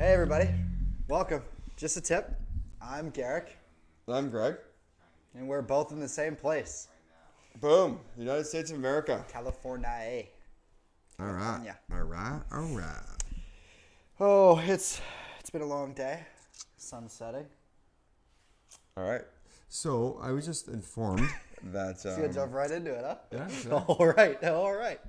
Hey everybody, welcome. Just a tip, I'm Garrick. I'm Greg. And we're both in the same place. Boom. United States of America. California. All right. Oh, it's been a long day. Sun setting. All right. So I was just informed that... So you jump right into it, huh? Yeah. All right.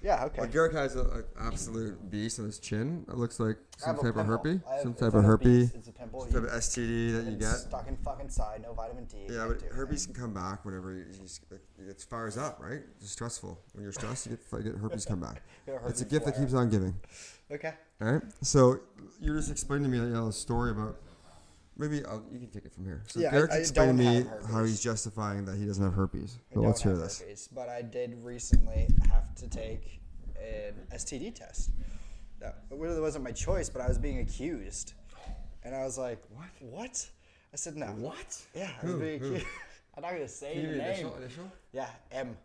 Yeah, okay. Well, Garrick has an absolute beast on his chin. It looks like some type of herpes. It's not a beast, it's a pimple. Some type of STD that you get. Stuck in fucking side, no vitamin D. Yeah, but herpes can come back whenever it fires up, right? It's stressful. When you're stressed, you get herpes come back. It's a gift that keeps on giving. Okay. All right. So you're just explaining to me a story about... Maybe you can take it from here. So yeah, Garrick explained to me herpes. how he's justifying that he doesn't have herpes. I So don't let's hear have this. herpes, but I did recently have to take an STD test. That really wasn't my choice, but I was being accused. And I was like, What? I said, no. What? Yeah, I was being accused. I'm not going to say the name. Initial? Yeah, M.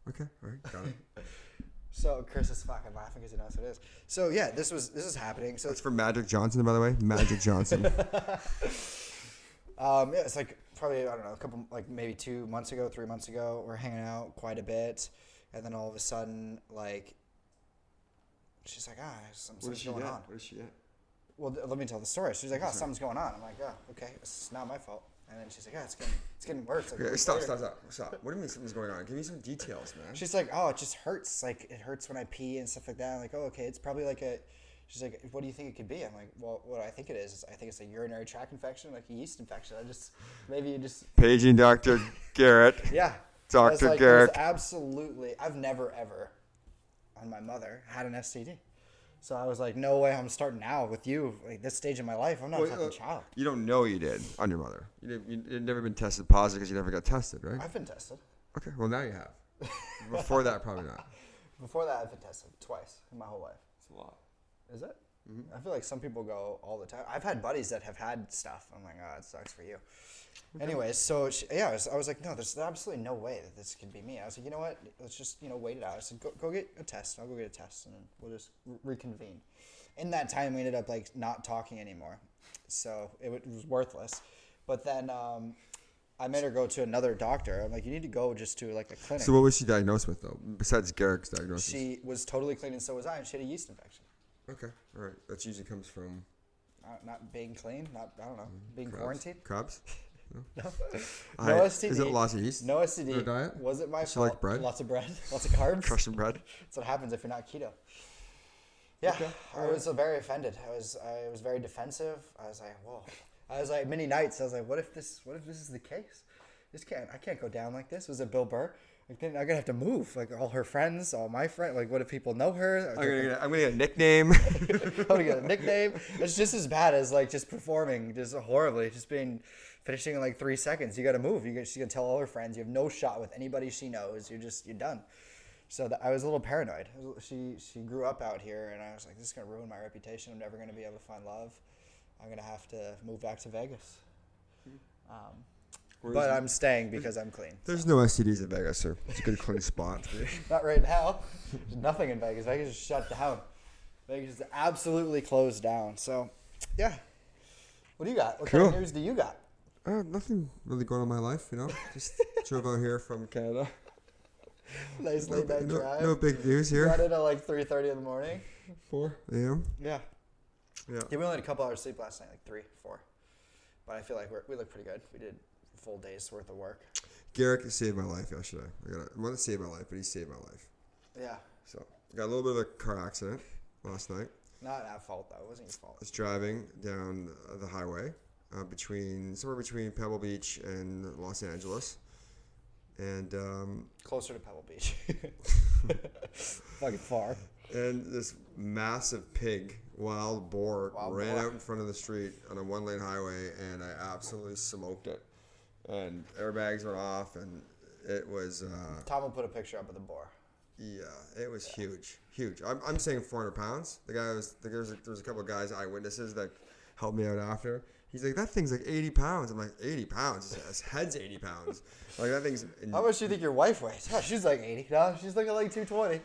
Okay, all right, got it. So Chris is fucking laughing because he knows what it is. So yeah, this is happening. So That's for Magic Johnson, by the way. Magic Johnson. Yeah, it's like probably, I don't know, a couple, like maybe 3 months ago, we're hanging out quite a bit. And then all of a sudden, like, she's like, something's going on. What is she at? Well, let me tell the story. She's like, something's going on. I'm like, okay, it's not my fault. And then she's like, it's getting worse. Like, Okay, stop. What do you mean something's going on? Give me some details, man. She's like, it just hurts. Like, it hurts when I pee and stuff like that. I'm like, okay, it's probably like she's like, what do you think it could be? I'm like, well, what I think it is I think it's a urinary tract infection, like a yeast infection. Paging Dr. Garrett. Yeah. Dr. Like, Garrett. Absolutely, I've never ever, on my mother, had an STD. So I was like, no way, I'm starting now with you. Like, this stage of my life, I'm not a fucking child. You don't know you did on your mother. You'd never been tested positive because you never got tested, right? I've been tested. Okay, well now you have. Before that, probably not. Before that, I've been tested twice in my whole life. It's a lot. Is it? Mm-hmm. I feel like some people go all the time. I've had buddies that have had stuff. I'm like, it sucks for you. Okay. Anyways, so I was like, no, there's absolutely no way that this could be me. I was like, you know what? Let's just wait it out. I said, go get a test. I'll go get a test, and then we'll just reconvene. In that time, we ended up like not talking anymore, so it was worthless. But then I made her go to another doctor. I'm like, you need to go just to like a clinic. So what was she diagnosed with though? Besides Garrick's diagnosis, she was totally clean, and so was I. And she had a yeast infection. Okay, all right. That usually comes from not being clean. I don't know, being quarantined. Crabs. No STD. Is it lots of yeast? No STD. No diet? Was it my fault? She like bread? Lots of bread. Lots of carbs. Crushing bread. That's what happens if you're not keto. Yeah, okay. I was very offended. I was very defensive. I was like, whoa. I was like, many nights. I was like, what if this is the case? I can't go down like this. Was it Bill Burr? I'm gonna have to move. Like all her friends, all my friends. Like, what if people know her? I'm gonna get a nickname. I'm gonna get a nickname. It's just as bad as like just performing, just horribly, finishing in like 3 seconds. You gotta move. She's gonna tell all her friends. You have no shot with anybody she knows. You're done. So I was a little paranoid. She grew up out here, and I was like, this is gonna ruin my reputation. I'm never gonna be able to find love. I'm gonna have to move back to Vegas. But I'm staying because I'm clean. There's no STDs in Vegas, sir. It's a good clean spot. Not right now. There's nothing in Vegas. Vegas is shut down. Vegas is absolutely closed down. So, yeah. What do you got? What kind of news do you got? Nothing really going on in my life, Just drove out here from Canada. Nice late night drive. No big news here. Got in at like 3:30 in the morning. 4 a.m. Yeah. Yeah. We only had a couple hours sleep last night, like 3, 4. But I feel like we look pretty good. We did a full day's worth of work. Garrick saved my life yesterday. I want to save my life, but he saved my life. Yeah. So I got a little bit of a car accident last night. Not at fault though. It wasn't your fault. I was driving down the highway somewhere between Pebble Beach and Los Angeles. And closer to Pebble Beach. Fucking far. And this massive pig, wild boar, ran out in front of the street on a 1-lane highway, and I absolutely smoked it. And airbags went off, and it was... Tom will put a picture up of the boar. Yeah, it was huge. I'm saying 400 pounds. The guy there was a couple of guys, eyewitnesses, that helped me out after. He's like, that thing's like 80 pounds. I'm like, 80 pounds? His head's 80 pounds. Like, that thing's... How much do you think your wife weighs? Oh, she's like 80. No, she's looking like 220.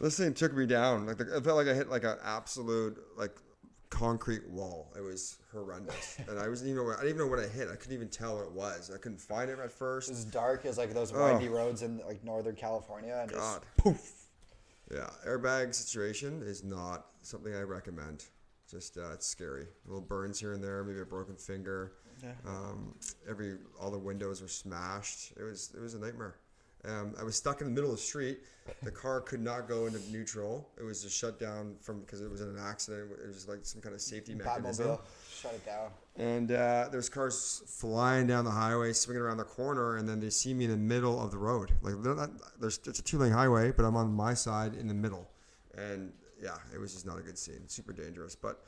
This thing took me down. Like, I felt like I hit like an absolute like concrete wall. It was horrendous, and I didn't even know what I hit. I couldn't even tell what it was. I couldn't find it at first. It was dark as like those windy roads in like Northern California, and God. just poof. Yeah, airbag situation is not something I recommend. Just it's scary. Little burns here and there, maybe a broken finger. Yeah. All the windows were smashed. It was a nightmare. I was stuck in the middle of the street. The car could not go into neutral. It was just shut down because it was in an accident. It was just like some kind of safety mechanism. Batmobile shut it down. And there's cars flying down the highway, swinging around the corner, and then they see me in the middle of the road. Like it's a 2-lane highway, but I'm on my side in the middle. And yeah, it was just not a good scene. Super dangerous. But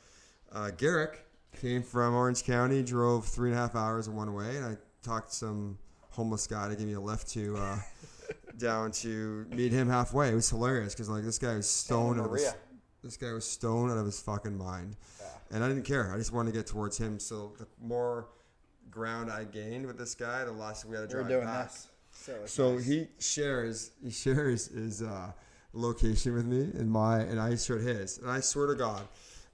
Garrick came from Orange County, drove 3.5 hours one way, and I talked to some homeless guy to give me a lift to down to meet him halfway. It was hilarious because like this guy was stoned out of his fucking mind. Yeah. And I didn't care. I just wanted to get towards him. So the more ground I gained with this guy, the less we had to drive back. So nice. he shares his location with me and I shared his. And I swear to God,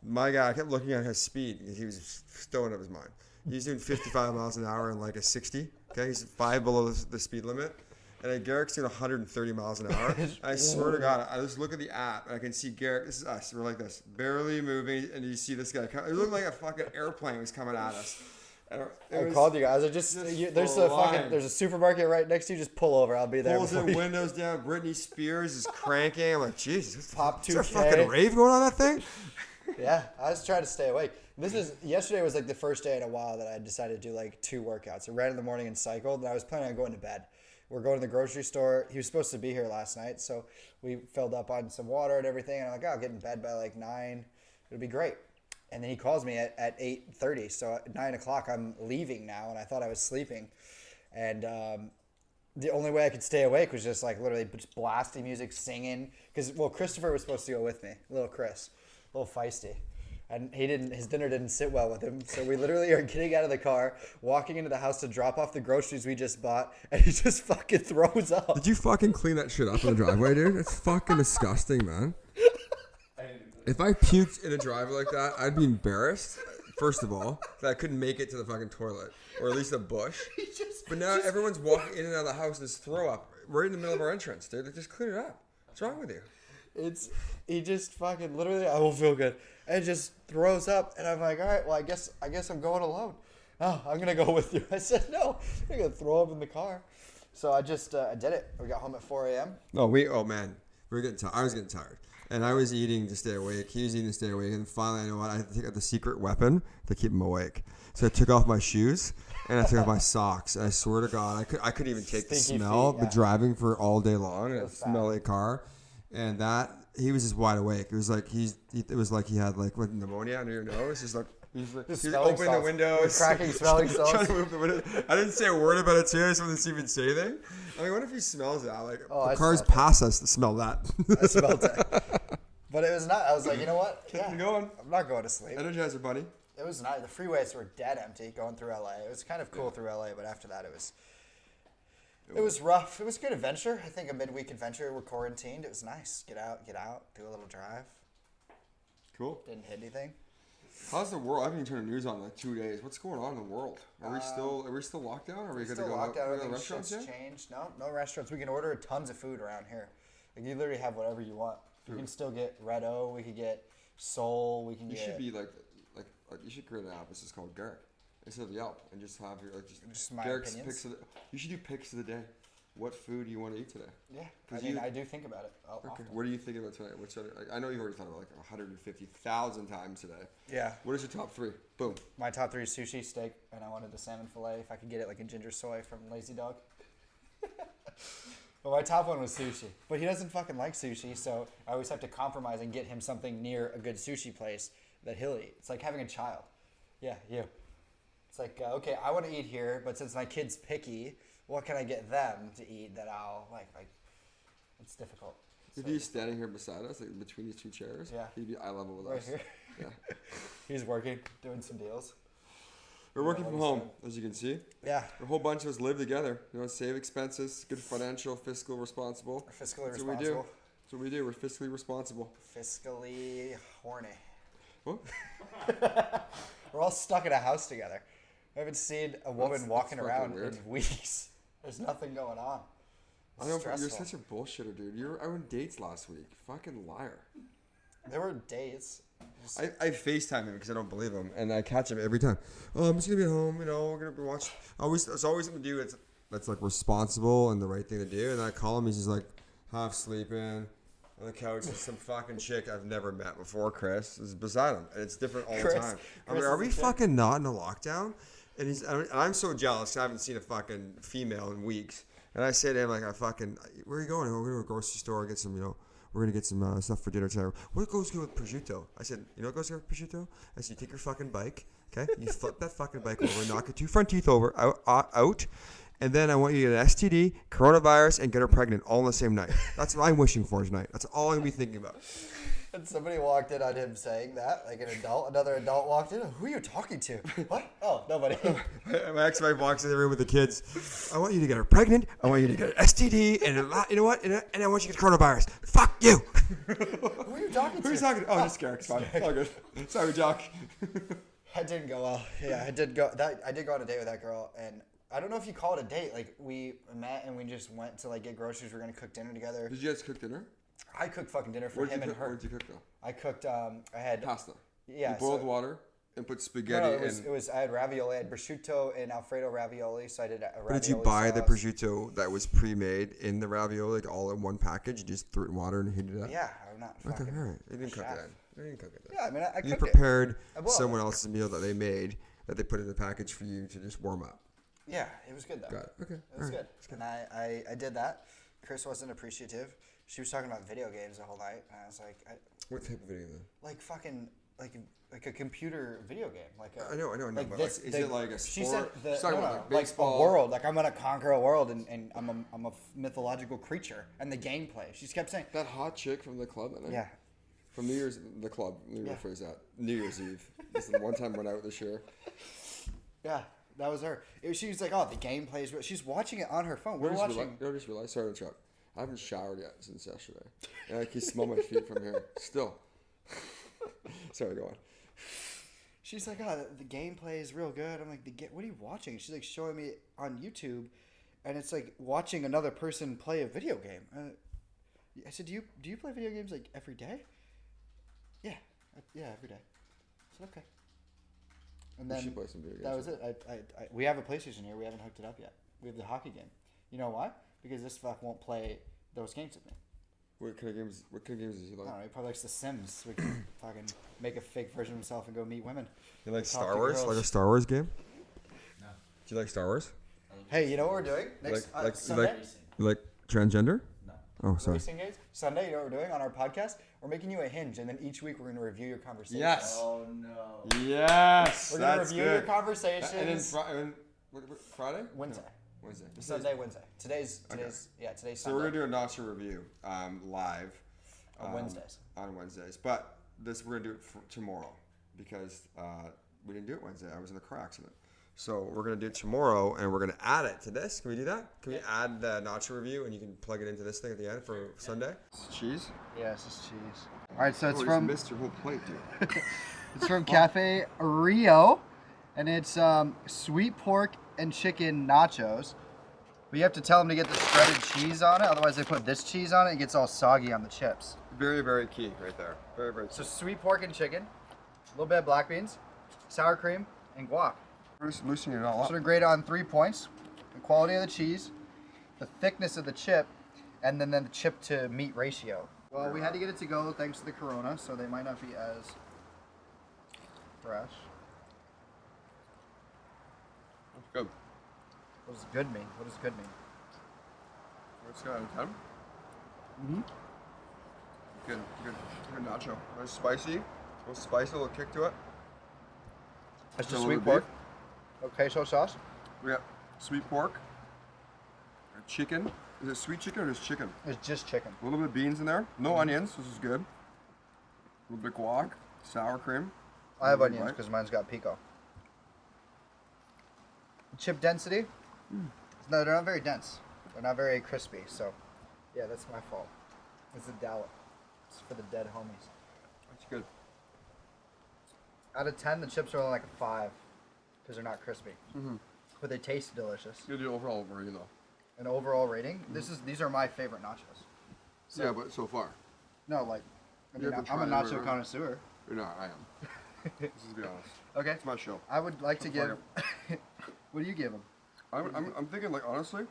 my guy, I kept looking at his speed because he was stoned out of his mind. He's doing 55 miles an hour in like a 60. Okay, he's 5 below the speed limit. And then Garrick's doing 130 miles an hour. I swear to God, I just look at the app and I can see Garrick. This is us. We're like this, barely moving, and you see this guy. It looked like a fucking airplane was coming at us. I called you guys. There's a supermarket right next to you. Just pull over. I'll be there. Pulls the windows down. Britney Spears is cranking. I'm like, Jesus, Pop 2K. Is there a fucking rave going on that thing? Yeah, I was trying to stay awake. Yesterday was like the first day in a while that I decided to do like 2 workouts. I ran in the morning and cycled, and I was planning on going to bed. We're going to the grocery store. He was supposed to be here last night, so we filled up on some water and everything. And I'm like, I'll get in bed by like 9. It'll be great. And then he calls me at 8:30. So at 9 o'clock, I'm leaving now, and I thought I was sleeping. And the only way I could stay awake was just like literally just blasting music, singing. Because, Christopher was supposed to go with me, little Chris, a little feisty. And his dinner didn't sit well with him. So we literally are getting out of the car, walking into the house to drop off the groceries we just bought, and he just fucking throws up. Did you fucking clean that shit up in the driveway, dude? It's fucking disgusting, man. If I puked in a driveway like that, I'd be embarrassed, first of all, that I couldn't make it to the fucking toilet, or at least a bush. But now everyone's walking in and out of the house and just throw up right in the middle of our entrance, dude. Just clean it up. What's wrong with you? He just fucking literally, I won't feel good, and just throws up, and I'm like, all right, well, I guess I'm going alone. Oh, I'm gonna go with you. I said no, I'm gonna throw up in the car. So I just I did it. We got home at 4 a.m. Oh man, we were getting tired. I was getting tired, and I was eating to stay awake. He was eating to stay awake, and finally, I know what, I had to take out the secret weapon to keep him awake. So I took off my shoes and I took off my socks. And I swear to God, I couldn't even take the smell. But driving for all day long, and it smelled like a car. And he was just wide awake. It was like he had like pneumonia under your nose. Just like he's opening the windows, cracking smelling salts. Trying to move the window. I didn't say a word about it too. I just wanted to even say anything. I mean, what if he smells that? Like the cars pass us to smell that. I smelled it, but it was not. I was like, you know what? Keep going. I'm not going to sleep. Energizer bunny. It was nice. The freeways were dead empty going through LA. It was kind of cool through LA, but after that, it was rough. It was a good adventure. I think a midweek adventure. We're quarantined. It was nice. Get out, do a little drive. Cool. Didn't hit anything. How's the world? I haven't even turned the news on in like 2 days. What's going on in the world? Are we still locked down? Are we good to go out? I think restaurants yet? Changed. No restaurants. We can order tons of food around here. Like you literally have whatever you want. You can still get Red O. We could get Soul. We can. You should be like you should create an app. This is called Garrick instead of Yelp, and just have your just my Garrick's opinions. picks. You should do picks of the day. What food do you want to eat today? Yeah, I do think about it. Okay. Often. What are you thinking about tonight? I know you've already thought about like 150,000 times today. Yeah. What is your top 3? Boom. My top 3 is sushi, steak, and I wanted the salmon fillet. If I could get it like in ginger soy from Lazy Dog. But my top one was sushi. But he doesn't fucking like sushi, so I always have to compromise and get him something near a good sushi place that he'll eat. It's like having a child. Yeah, you. It's like, okay, I want to eat here, but since my kid's picky, what can I get them to eat that I'll like? It's difficult. If he's standing here beside us, like between these 2 chairs, he'd be eye level with us. Right here. Yeah. He's working, doing some deals. We're working from home, as you can see. Yeah. A whole bunch of us live together. Save expenses, good financial, fiscal responsible. Fiscally responsible. That's what we do. We're fiscally responsible. Fiscally horny. What? We're all stuck in a house together. I haven't seen a woman That's walking fucking around weird. in weeks. There's nothing going on. I It's know, but you're stressful. such a bullshitter, dude. I went dates last week. Fucking liar. There were dates. I FaceTime him because I don't believe him, and I catch him every time. Oh, I'm just gonna be at home. We're gonna be watching. It's always something to do. That's like responsible and the right thing to do. And I call him. He's just like half sleeping on the couch. With some fucking chick I've never met before. Chris is beside him, and it's different all the time. I'm like, are we fucking not in a lockdown? And I'm so jealous. 'Cause I haven't seen a fucking female in weeks. And I say to him like, where are you going? We're going to a grocery store, get some, we're going to get some stuff for dinner tonight. What goes good with prosciutto? I said, you know what goes good with prosciutto? I said, you take your fucking bike, okay? You flip that fucking bike over, knock your 2 front teeth out, and then I want you to get an STD, coronavirus, and get her pregnant all in the same night. That's what I'm wishing for tonight. That's all I'm going to be thinking about. And somebody walked in on him saying that, like another adult walked in. Who are you talking to? What? Oh, nobody. My ex-wife walks in the room with the kids. I want you to get her pregnant. I want you to get an STD, and you know what? And I want you to get coronavirus. Fuck you. Who are you talking to? Who's talking? Oh, just Garrick. It's fine. It's all good. Sorry, Jock. That didn't go well. Yeah, I did go on a date with that girl, and I don't know if you call it a date. Like, we met and we just went to like get groceries. We're gonna cook dinner together. Did you guys cook dinner? I cooked fucking dinner for him and her. Where'd you cook though? I cooked. I had Pasta. Yeah. You boiled water and put spaghetti. No, it was. I had ravioli. I had prosciutto and Alfredo ravioli. So I did a ravioli. But did you buy the sauce. prosciutto that was pre-made in the ravioli, like all in one package? You just threw it in water and heated it up. Yeah, I'm not fucking. Okay, all right. You didn't cook chef. it then. You didn't cook it then. Yeah, I mean, I cooked You it. prepared Well, someone else's meal that they made that they put in the package for you to just warm up. Yeah, it was good though. Got it. Okay. It was good. And I did that. Chris wasn't appreciative. She was talking about video games the whole night, and I was like, What type of video then? like fucking like a computer video game, like a, I know. like But this, is it like a sport? She said She's talking about like like baseball. a world, like I'm gonna conquer a world, and I'm a mythological creature, and the gameplay. She kept saying That hot chick from the club that night? yeah. From New Year's, the club. Let me Yeah. rephrase that. New Year's Eve. This is the one time I went out this year. Yeah, that was her. She was like, "Oh, the gameplay is." She's watching it on her phone. We're watching. I just realized. Sorry to interrupt. I haven't showered yet since yesterday. And I can smell my feet from here. Still. Sorry, go on. She's like, "Oh, the gameplay is real good." I'm like, "What are you watching?" She's like showing me on YouTube, and it's like watching another person play a video game. I said, "Do you play video games like every day?" Yeah, every day. I said, "Okay." And then should play some video games. that was it. We have a PlayStation here. We haven't hooked it up yet. We have the hockey game. You know why? Because this fuck won't play those games with me. What kind of games does he like? I don't know. He probably likes The Sims. We can fucking make a fake version of himself and go meet women. You like Talk Star to Wars? girls. Like a Star Wars game? No. Do you like Star Wars? Hey, you know what we're doing next Like- Sunday? You like transgender? No. Oh, sorry. Racing games. Sunday, you know what we're doing on our podcast? We're making you a hinge, and then each week we're going to review your conversation. Yes. Oh no. Yes. We're going to review your conversations. And then what, Friday? Wednesday. No, Wednesday. Sunday, Wednesday. Today's So Sunday. we're gonna do a Nacho review live On Wednesdays. On Wednesdays, but we're gonna do it tomorrow because we didn't do it Wednesday. I was in a car accident. So we're gonna do it tomorrow, and we're gonna add it to this. Can we do that? Can we add the Nacho review, and you can plug it into this thing at the end for Sunday? Cheese. Yeah, it's just cheese. All right, so it's Oh, you from missed your whole plate, dude. it's from Cafe Rio, and it's sweet pork and chicken nachos. But you have to tell them to get the shredded cheese on it, otherwise they put this cheese on it, it gets all soggy on the chips. Very, very key right there. Very, very key. So sweet pork and chicken, a little bit of black beans, sour cream, and guac. We're just loosening it all So up. to grade on 3 points: the quality of the cheese, the thickness of the chip, and then the chip to meat ratio. Well, we had to get it to go thanks to the corona, so they might not be as fresh. That's good. What does good mean? What does good mean? What's got out of 10? Mm-hmm. Good nacho. It's spicy. A little spicy, a little kick to it. That's A just little sweet bit pork. Okay, so sauce. We got sweet pork, chicken. Is it sweet chicken or just chicken? It's just chicken. A little bit of beans in there. No onions. This is good. A little bit of guac, sour cream. I have Little onions bite. because mine's got pico. Chip density? No, they're not very dense. They're not very crispy. So, yeah, that's my fault. It's a dollop. It's for the dead homies. That's good. Out of 10, the chips are only like a 5 because they're not crispy. Mm-hmm. But they taste delicious. You'll do overall rating though. An overall rating? These are my favorite nachos. So, yeah, but so far. No, like, I mean, I'm a nacho connoisseur. You're not. I am. Let's just be honest. Okay. It's my show. I would like to give. What do you give them? I'm thinking like honestly,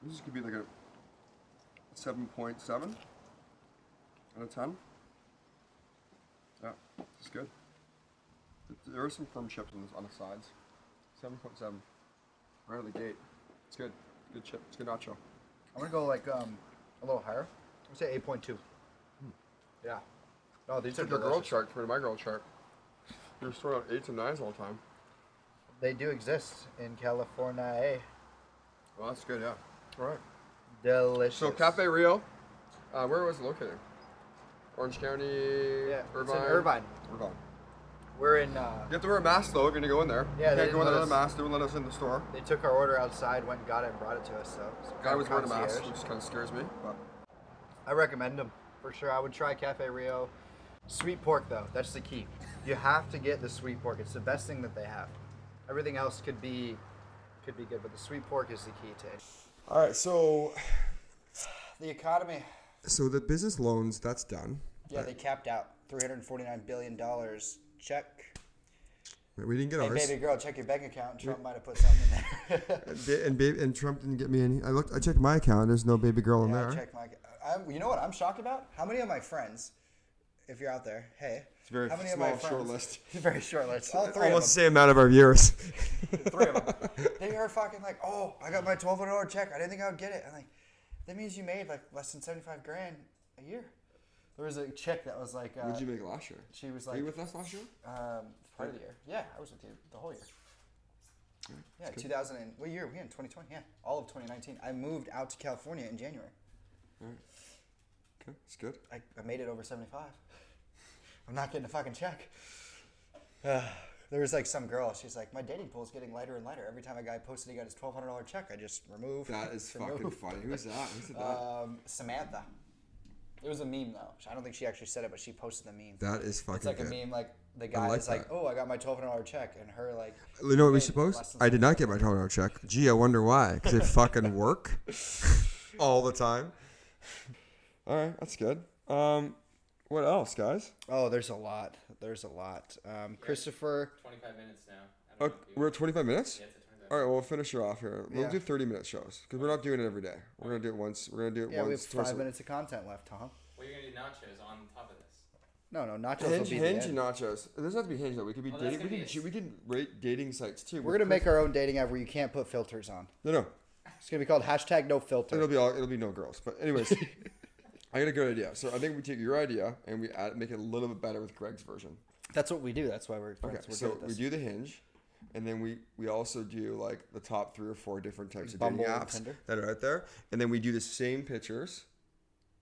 this could be like a 7.7 out of 10. Yeah, it's good. There are some firm chips on the sides. 7.7. Right out of the gate. It's good. Good chip. It's good nacho. I'm gonna go like a little higher. I'd say 8.2. Yeah. No, these are the girl chart for my girl chart. You're throwing out 8s and 9s all the time. They do exist in California. Well, that's good. Yeah. All right. Delicious. So Cafe Rio, where was it located? Orange County. Yeah, Irvine. it's in Irvine. Irvine. We're in. You have to wear a mask though. You're gonna go in there. Yeah, you they can't go in didn't there let with a mask. They wouldn't let us in the store. They took our order outside, went and got it, and brought it to us. So Guy was wearing a mask, which kind of scares me. But I recommend them for sure. I would try Cafe Rio. Sweet pork though, that's the key. You have to get the sweet pork. It's the best thing that they have. Everything else could be good, but the sweet pork is the key to it. all right, so The economy. so the business loans, that's done. Yeah, they capped out $349 billion. Check. We didn't get Hey, ours. baby girl, check your bank account. Trump might have put something in there. And Trump didn't get me any. I checked my account. There's no baby girl in Yeah, there. I checked my. You know what I'm shocked about? How many of my friends, if you're out there, hey, It's a very how many small, of my friends, short list. Very short list. All three Almost the of same amount of our viewers. them. Three of them. They are fucking like, oh, I got my $1,200 check. I didn't think I would get it. I'm like, that means you made like less than 75 grand a year. There was a chick that was like. What did you make last year? She was Were like. you with us last year? Part of the year. Yeah, I was with you the whole year. Yeah, 2000 and what year? We in 2020. Yeah, all of 2019. I moved out to California in January. All right. Okay, that's good. I made it over 75. I'm not getting a fucking check. There was like some girl. She's like, my dating pool is getting lighter and lighter. Every time a guy posted he got his $1,200 check, I just remove. That is fucking funny. Who's that? Who said that? Samantha. It was a meme though. I don't think she actually said it, but she posted the meme. That is fucking It's like good. a meme, like the guy like is like, that. oh, I got my $1,200 check, and her like. You know what we made should post? less than I did not get my $1,200 check. Gee, I wonder why. Because it fucking work all the time. All right, that's good. What else, guys? Oh, there's a lot. There's a lot. Christopher. 25 minutes now. I don't know if you- We're at 25 minutes? Yeah, it's a 25 All right, well, we'll finish her off here. We'll Yeah. do 30-minute shows because we're not doing it every day. We're going to do it once. We're going to do it Yeah, we have once. twice 5 a- minutes of content left, Tom. Well, you're going to do nachos on top of this. No, nachos will Hinge, be hinge the and end. nachos. It doesn't have to be hinge though. We could be Well, that's dating. We gonna can, be we can rate dating sites too. We're gonna make our own dating app where you can't put filters on. No. It's gonna be called #NoFilter. It'll be no girls. But anyways, I got a good idea. So I think we take your idea and we make it a little bit better with Greg's version. That's what we do. That's why we're Okay, friends. We're so good at we this. do the hinge, and then we also do like the top 3 or 4 different types of Bumble dating and apps Tinder. that are out there, and then we do the same pictures.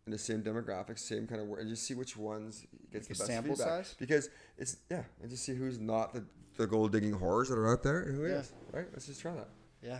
And the same demographics, same kind of work, and just see which ones gets Like the a best sample feedback. size? Because it's and just see who's not the gold digging whores that are out there and who Yeah. is. Right? Let's just try that. Yeah.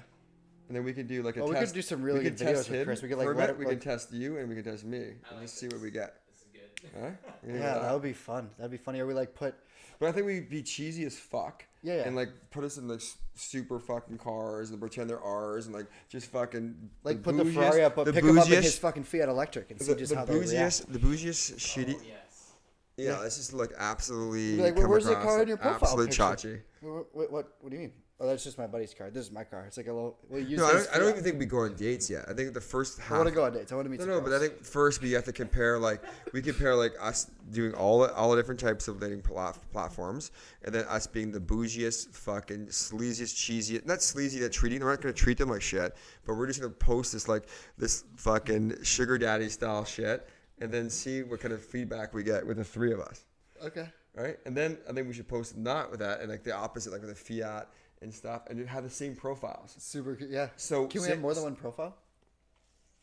And then we can do like a Well, we test. could do some really we can good test videos with him Chris. We could for like a let bit. it We like. can test you and we can test me and like just see what this. we get. This is good. Huh? Yeah, that would be fun. That'd be funny. Or we like put. But I think we'd be cheesy as fuck. Yeah. And like put us in like super fucking cars and pretend they're ours and like just fucking Like put the Ferrari up, but pick him up in his fucking Fiat Electric and see just how they react. the bougiest shitty. Oh, yes. Yeah, this is like absolutely. Be like, come where's the across car like in your profile absolute picture? chachi. What do you mean? Oh, that's just my buddy's car. This is my car. It's like a little. We'll use No, his I don't Fiat. even think we go on dates yet. I think the first half. I want to go on dates. I want to meet. No, some no, but I girls. think first we have to compare like we compare like us doing all the different types of dating platforms, and then us being the bougiest, fucking sleaziest, cheesiest. Not sleazy that treating. We're not gonna treat them like shit, but we're just gonna post this fucking sugar daddy style shit, and then see what kind of feedback we get with the 3 of us. Okay. Right, and then I think we should post not with that and like the opposite, like with a Fiat and stuff, and have the same profiles. Super good. Yeah. So Can we have more than one profile?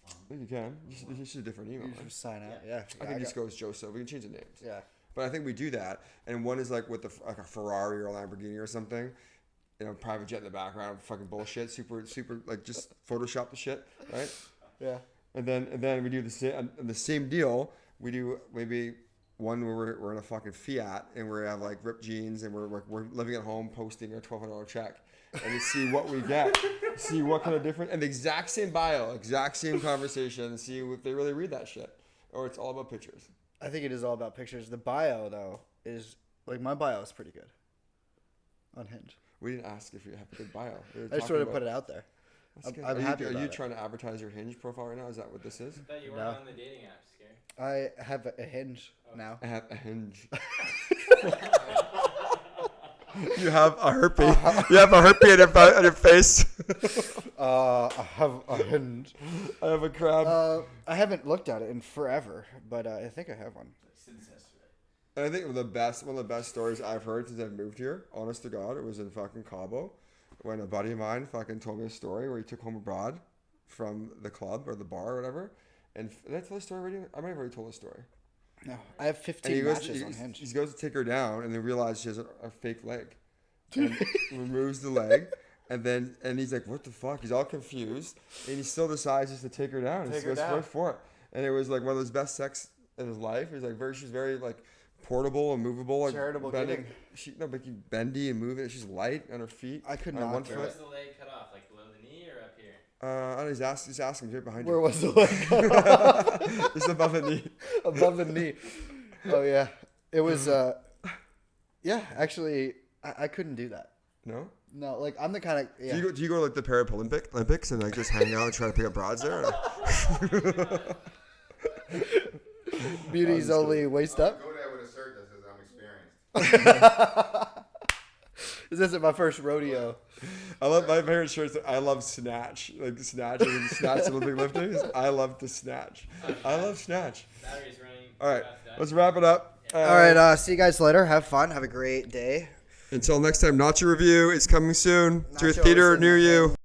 I think you can. You should a different email. You Right? should sign out. Yeah. I think it just goes Joseph. We can change the names. Yeah. But I think we do that, and one is like with like a Ferrari or a Lamborghini or something, private jet in the background, fucking bullshit, super like just Photoshop the shit, right? Yeah. And then we do the same deal. We do maybe one where we're in a fucking Fiat and we have like ripped jeans and we're living at home posting a $1,200 check and to see what we get, see what kind of different and the exact same bio, exact same conversation, and see if they really read that shit or it's all about pictures. I think it is all about pictures. The bio though is like my bio is pretty good on Hinge. We didn't ask if you have a good bio. I just wanted to put it out there. I'm happy Are about you it. trying to advertise your Hinge profile right now? Is that what this is? I thought you weren't No. on the dating apps, Gary. I have a Hinge now. I have a Hinge. You have a herpy. You have a herpy on your face. I have a Hinge. I have a crab. I haven't looked at it in forever, but I think I have one. Since yesterday. And I think one of the best stories I've heard since I've moved here, honest to God, it was in fucking Cabo, when a buddy of mine fucking told me a story where he took home abroad from the club or the bar or whatever. And did I tell the story already? I might have already told the story. No, I have And 15 matches on Hinge. he goes to take her down and then realizes she has a fake leg. And removes the leg. And he's like, what the fuck? He's all confused. And he still decides just to take her down. Take And her goes down. right for it. And it was like one of his best sex in his life. He's like she's very like portable and movable. Like Charitable bending. giving. But bendy and moving. She's light on her feet. I could on not one do Where foot. was the leg cut off? Like below the knee or up here? I don't know, he's asking right behind Where you. was the leg? Just above the knee. Above the knee. Oh yeah, it was. Yeah, actually, I couldn't do that. No? No, like I'm the kind of yeah. Do you go to like the Paralympics and like just hang out and try to pick up broads there? Or? Beauty's only waist up. Go there with a shirt that says I'm experienced. This isn't my first rodeo. I love my favorite shirts. I love snatch, like snatch and snatch Olympic lifting. I love to snatch. I love snatch. Battery's running. All right, About to die. let's wrap it up. All right, see you guys later. Have fun. Have a great day. Until next time, Nacho review is coming soon to a Nachos theater and- near you.